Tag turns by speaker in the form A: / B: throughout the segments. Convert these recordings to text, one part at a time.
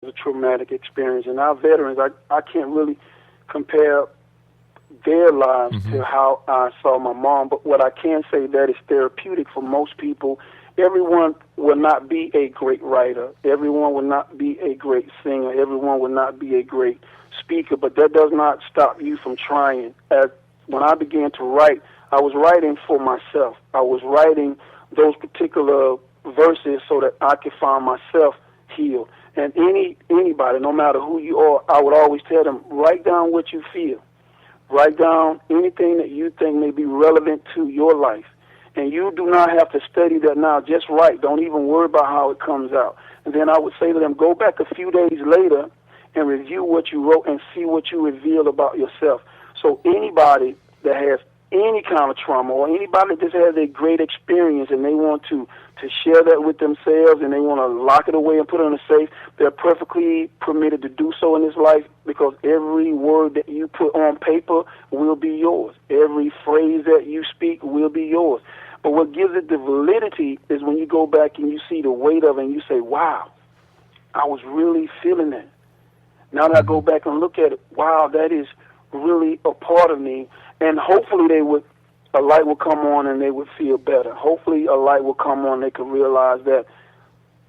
A: a traumatic experience. And our veterans, I can't really compare their lives to how I saw my mom, but what I can say that is therapeutic for most people. Everyone will not be a great writer. Everyone will not be a great singer. Everyone will not be a great speaker, but that does not stop you from trying. When I began to write, I was writing for myself. I was writing those particular verses so that I could find myself healed. And anybody, no matter who you are, I would always tell them, write down what you feel. Write down anything that you think may be relevant to your life. And you do not have to study that now. Just write. Don't even worry about how it comes out. And then I would say to them, go back a few days later and review what you wrote and see what you reveal about yourself. So anybody that has any kind of trauma or anybody that just has a great experience and they want to share that with themselves and they want to lock it away and put it in a safe, they're perfectly permitted to do so in this life, because every word that you put on paper will be yours. Every phrase that you speak will be yours. But what gives it the validity is when you go back and you see the weight of it and you say, wow, I was really feeling that. Now that I go back and look at it, wow, that is really a part of me. And hopefully a light will come on and they would feel better. Hopefully a light will come on and they can realize that,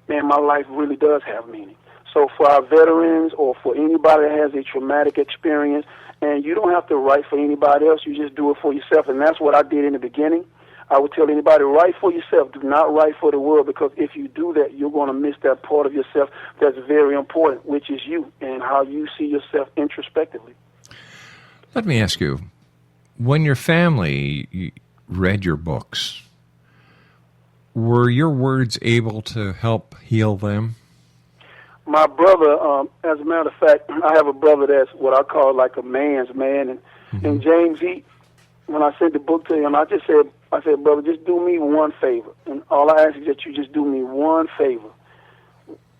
A: man, my life really does have meaning. So for our veterans or for anybody that has a traumatic experience, and you don't have to write for anybody else, you just do it for yourself. And that's what I did in the beginning. I would tell anybody, write for yourself. Do not write for the world, because if you do that, you're going to miss that part of yourself that's very important, which is you and how you see yourself introspectively.
B: Let me ask you, when your family read your books, were your words able to help heal them?
A: My brother, as a matter of fact, I have a brother that's what I call like a man's man. And James, when I sent the book to him, I said, brother, just do me one favor. And all I ask is that you just do me one favor.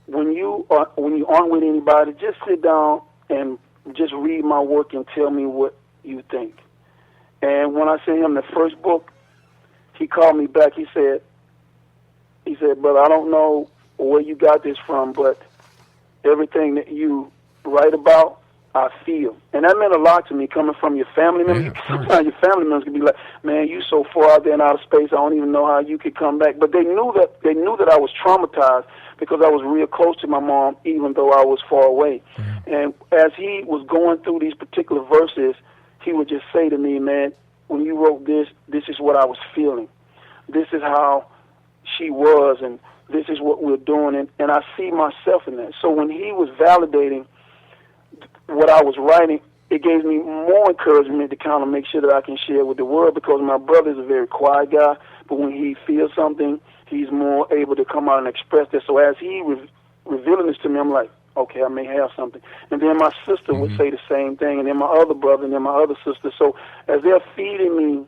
A: When you aren't with anybody, just sit down and just read my work and tell me what you think. And when I sent him the first book, he called me back. He said, brother, I don't know where you got this from, but everything that you write about, I feel. And that meant a lot to me, coming from your family members. Yeah, sometimes your family members could be like, man, you so far out there in outer space, I don't even know how you could come back. But they knew that I was traumatized because I was real close to my mom, even though I was far away. Mm-hmm. And as he was going through these particular verses, he would just say to me, man, when you wrote this, this is what I was feeling. This is how she was, and this is what we're doing. And I see myself in that. So when he was validating what I was writing, it gave me more encouragement to kind of make sure that I can share with the world, because my brother is a very quiet guy, but when he feels something, he's more able to come out and express that. So as he was revealing this to me, I'm like, okay, I may have something. And then my sister would say the same thing, and then my other brother, and then my other sister. So as they're feeding me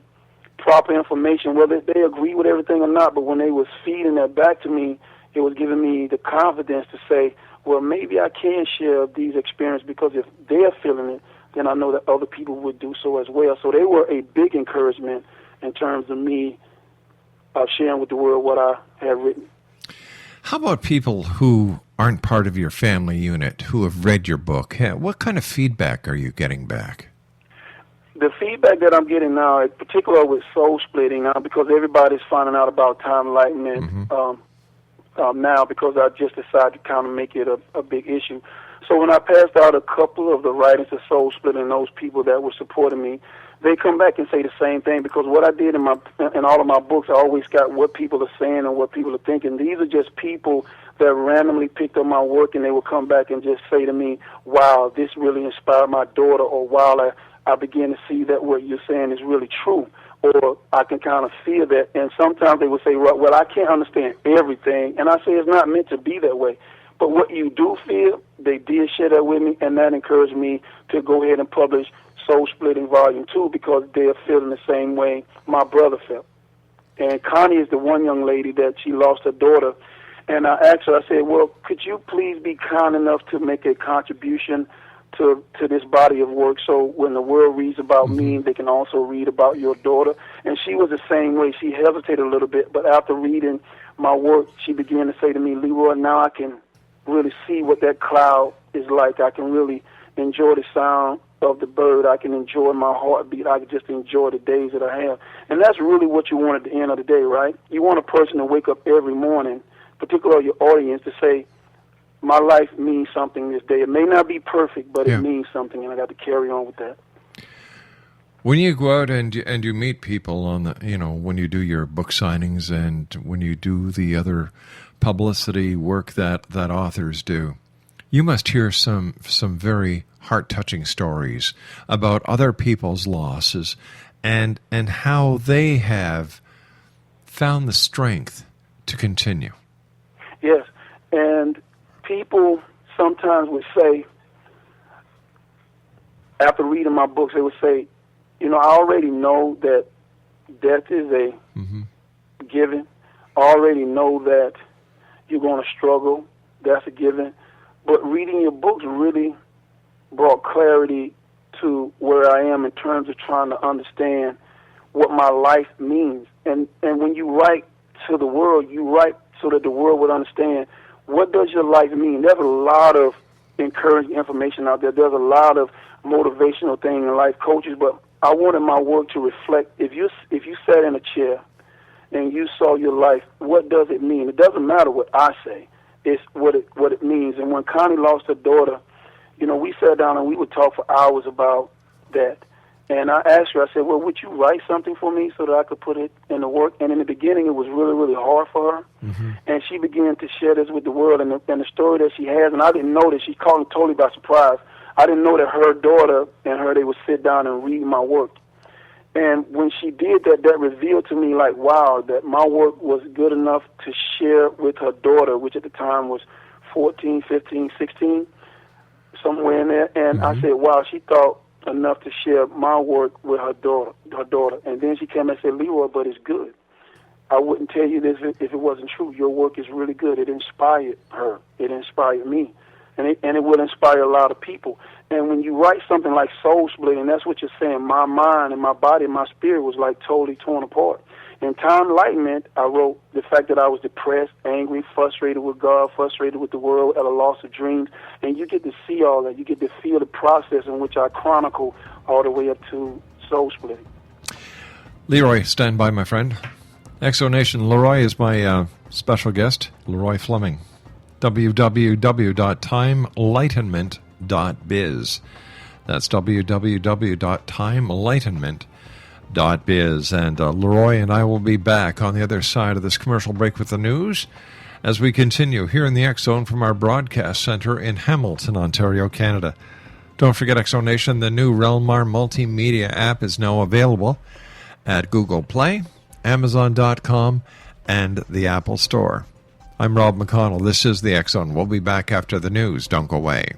A: proper information, whether they agree with everything or not, but when they was feeding that back to me, it was giving me the confidence to say, well, maybe I can share these experiences, because if they're feeling it, then I know that other people would do so as well. So they were a big encouragement in terms of me sharing with the world what I had written.
B: How about people who aren't part of your family unit, who have read your book? What kind of feedback are you getting back?
A: The feedback that I'm getting now, in particular with soul splitting now, because everybody's finding out about time enlightenment now, because I just decided to kind of make it a big issue. So when I passed out a couple of the writings of soul splitting, those people that were supporting me, they come back and say the same thing, because what I did in all of my books, I always got what people are saying and what people are thinking. These are just people that randomly picked up my work, and they would come back and just say to me, wow, this really inspired my daughter, or wow, I began to see that what you're saying is really true, or I can kind of feel that. And sometimes they would say, well, I can't understand everything, and I say it's not meant to be that way. But what you do feel, they did share that with me, and that encouraged me to go ahead and publish Soul Splitting Volume 2, because they're feeling the same way my brother felt. And Connie is the one young lady that she lost her daughter, and I asked her, I said, well, could you please be kind enough to make a contribution to this body of work, so when the world reads about me, they can also read about your daughter? And she was the same way. She hesitated a little bit, but after reading my work, she began to say to me, LeRoy, now I can really see what that cloud is like. I can really enjoy the sound of the bird. I can enjoy my heartbeat. I can just enjoy the days that I have. And that's really what you want at the end of the day, right? You want a person to wake up every morning, particularly your audience, to say, my life means something this day. It may not be perfect, but it means something, and I got to carry on with that.
B: When you go out and you meet people on the, when you do your book signings and when you do the other publicity work that authors do, you must hear some very heart-touching stories about other people's losses and how they have found the strength to continue.
A: Yes, and people sometimes would say, after reading my books, they would say, I already know that death is a given. I already know that you're going to struggle. That's a given. But reading your books really brought clarity to where I am in terms of trying to understand what my life means. And when you write to the world, you write so that the world would understand, what does your life mean? There's a lot of encouraging information out there. There's a lot of motivational things in life coaches, but I wanted my work to reflect, if you sat in a chair and you saw your life, what does it mean? It doesn't matter what I say. It's what it means. And when Connie lost her daughter, we sat down and we would talk for hours about that. And I asked her, I said, well, would you write something for me so that I could put it in the work? And in the beginning, it was really, really hard for her. Mm-hmm. And she began to share this with the world and the story that she has. And I didn't know that. She caught me totally by surprise. I didn't know that her daughter and her, they would sit down and read my work. And when she did that, that revealed to me, like, wow, that my work was good enough to share with her daughter, which at the time was 14, 15, 16, somewhere in there. And I said, wow, she thought enough to share my work with her daughter. And then she came and said, LeRoy, but it's good. I wouldn't tell you this if it wasn't true. Your work is really good. It inspired her. It inspired me. And it will inspire a lot of people. And when you write something like Soul Split, and that's what you're saying, my mind and my body and my spirit was like totally torn apart. In Time Enlightenment, I wrote the fact that I was depressed, angry, frustrated with God, frustrated with the world, at a loss of dreams. And you get to see all that. You get to feel the process in which I chronicle all the way up to Soul Splitting.
B: LeRoy, stand by, my friend. Exonation, LeRoy is my special guest, LeRoy Flemming. www.timeenlightenment.biz. That's www.timeenlightenment.biz. And LeRoy and I will be back on the other side of this commercial break with the news as we continue here in the X Zone from our broadcast center in Hamilton, Ontario, Canada. Don't forget, Exonation, the new Relmar multimedia app is now available at Google Play, Amazon.com, and the Apple Store. I'm Rob McConnell. This is the X Zone. We'll be back after the news. Don't go away.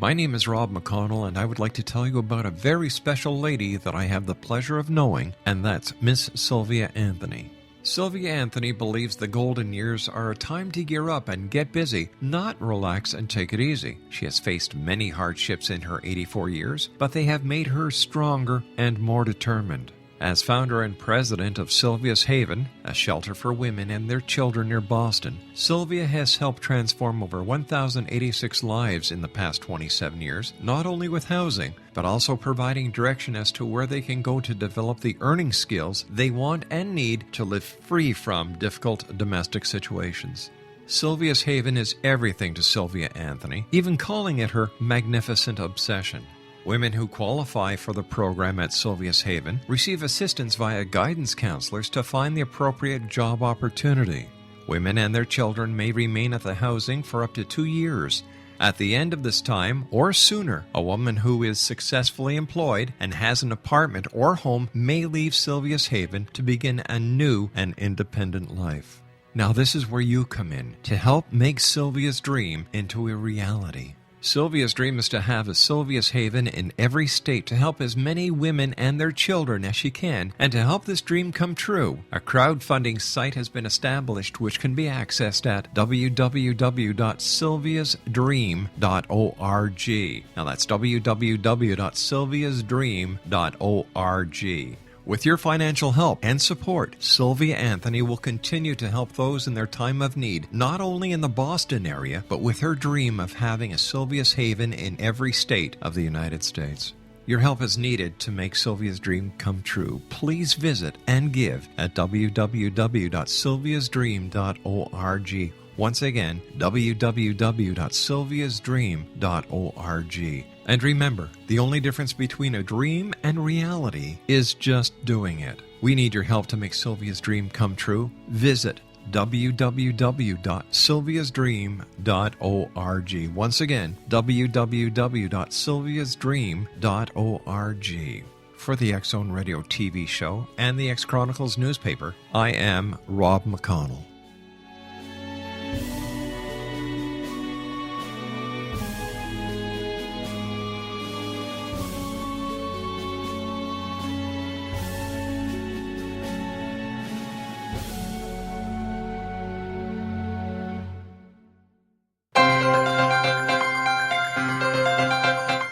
B: My name is Rob McConnell, and I would like to tell you about a very special lady that I have the pleasure of knowing, and that's Miss Sylvia Anthony. Sylvia Anthony believes the golden years are a time to gear up and get busy, not relax and take it easy. She has faced many hardships in her 84 years, but they have made her stronger and more determined. As founder and president of Sylvia's Haven, a shelter for women and their children near Boston, Sylvia has helped transform over 1,086 lives in the past 27 years, not only with housing, but also providing direction as to where they can go to develop the earning skills they want and need to live free from difficult domestic situations. Sylvia's Haven is everything to Sylvia Anthony, even calling it her magnificent obsession. Women who qualify for the program at Sylvia's Haven receive assistance via guidance counselors to find the appropriate job opportunity. Women and their children may remain at the housing for up to 2 years. At the end of this time, or sooner, a woman who is successfully employed and has an apartment or home may leave Sylvia's Haven to begin a new and independent life. Now this is where you come in to help make Sylvia's dream into a reality. Sylvia's dream is to have a Sylvia's Haven in every state to help as many women and their children as she can, and to help this dream come true. A crowdfunding site has been established which can be accessed at www.sylviasdream.org. Now that's www.sylviasdream.org. With your financial help and support, Sylvia Anthony will continue to help those in their time of need, not only in the Boston area, but with her dream of having a Sylvia's Haven in every state of the United States. Your help is needed to make Sylvia's dream come true. Please visit and give at www.sylviasdream.org. Once again, www.sylviasdream.org. And remember, the only difference between a dream and reality is just doing it. We need your help to make Sylvia's dream come true. Visit www.sylviasdream.org. Once again, www.sylviasdream.org. For the X Zone Radio TV show and the X Chronicles newspaper, I am Rob McConnell.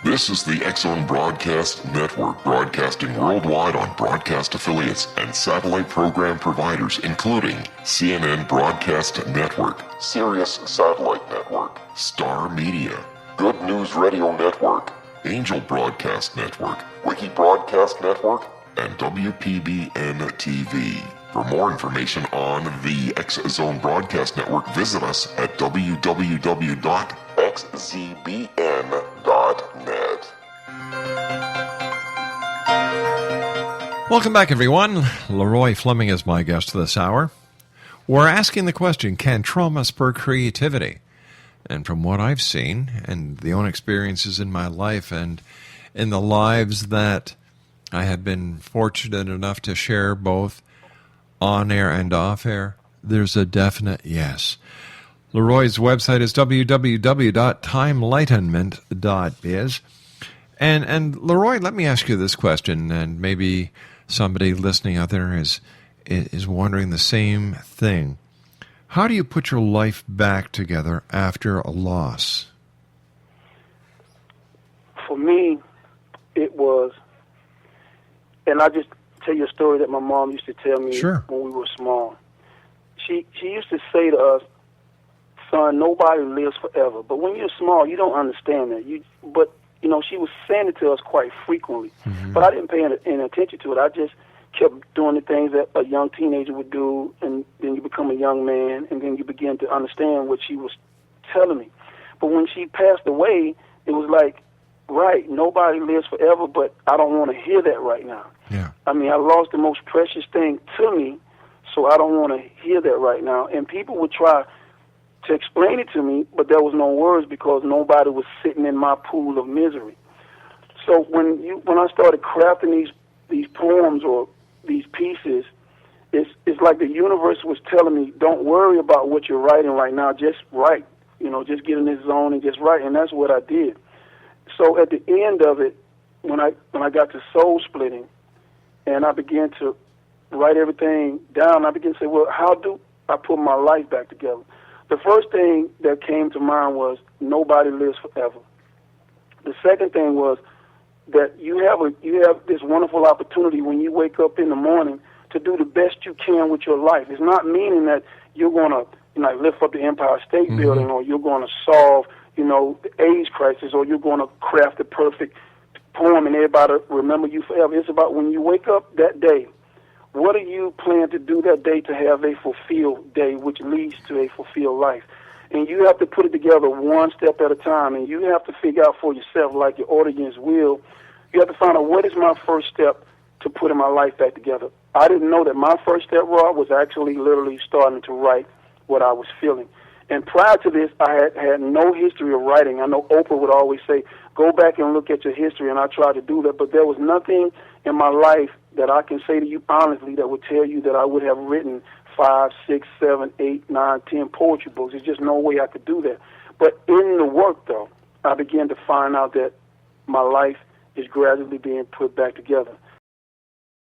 C: This is the X Zone Broadcast Network, broadcasting worldwide on broadcast affiliates and satellite program providers, including CNN Broadcast Network, Sirius Satellite Network, Star Media, Good News Radio Network, Angel Broadcast Network, Wiki Broadcast Network, and WPBN TV. For more information on the X Zone Broadcast Network, visit us at www.xzbn.net.
B: Welcome back, everyone. LeRoy Flemming is my guest this hour. We're asking the question, can trauma spur creativity? And from what I've seen, and the own experiences in my life and in the lives that I have been fortunate enough to share both on air and off air, there's a definite yes. LeRoy's website is www.timelightenment.biz. And LeRoy, let me ask you this question, and maybe somebody listening out there is wondering the same thing. How do you put your life back together after a loss?
A: For me, it was, and I just tell you a story that my mom used to tell me when we were small. She used to say to us, son, nobody lives forever. But when you're small, you don't understand that. But she was saying it to us quite frequently. Mm-hmm. But I didn't pay any attention to it. I just kept doing the things that a young teenager would do, and then you become a young man, and then you begin to understand what she was telling me. But when she passed away, it was like, right, nobody lives forever, but I don't want to hear that right now.
B: Yeah.
A: I mean, I lost the most precious thing to me, so I don't want to hear that right now. And people would try to explain it to me, but there was no words because nobody was sitting in my pool of misery. So when I started crafting these poems or these pieces, it's like the universe was telling me, don't worry about what you're writing right now, just write. Just get in this zone and just write, and that's what I did. So at the end of it, when I got to soul splitting, and I began to write everything down, I began to say, well, how do I put my life back together? The first thing that came to mind was nobody lives forever. The second thing was that you have this wonderful opportunity when you wake up in the morning to do the best you can with your life. It's not meaning that you're going to lift up the Empire State
B: Mm-hmm.
A: Building, or you're going to solve the AIDS crisis, or you're going to craft the perfect poem and everybody remember you forever. It's about when you wake up that day, what do you plan to do that day to have a fulfilled day, which leads to a fulfilled life? And you have to put it together one step at a time, and you have to figure out for yourself, like your audience will, you have to find out what is my first step to putting my life back together. I didn't know that my first step, Rob, was actually literally starting to write what I was feeling. And prior to this, I had no history of writing. I know Oprah would always say, go back and look at your history, and I tried to do that, but there was nothing in my life that I can say to you honestly that would tell you that I would have written 5, 6, 7, 8, 9, 10 poetry books. There's just no way I could do that. But in the work, though, I began to find out that my life is gradually being put back together.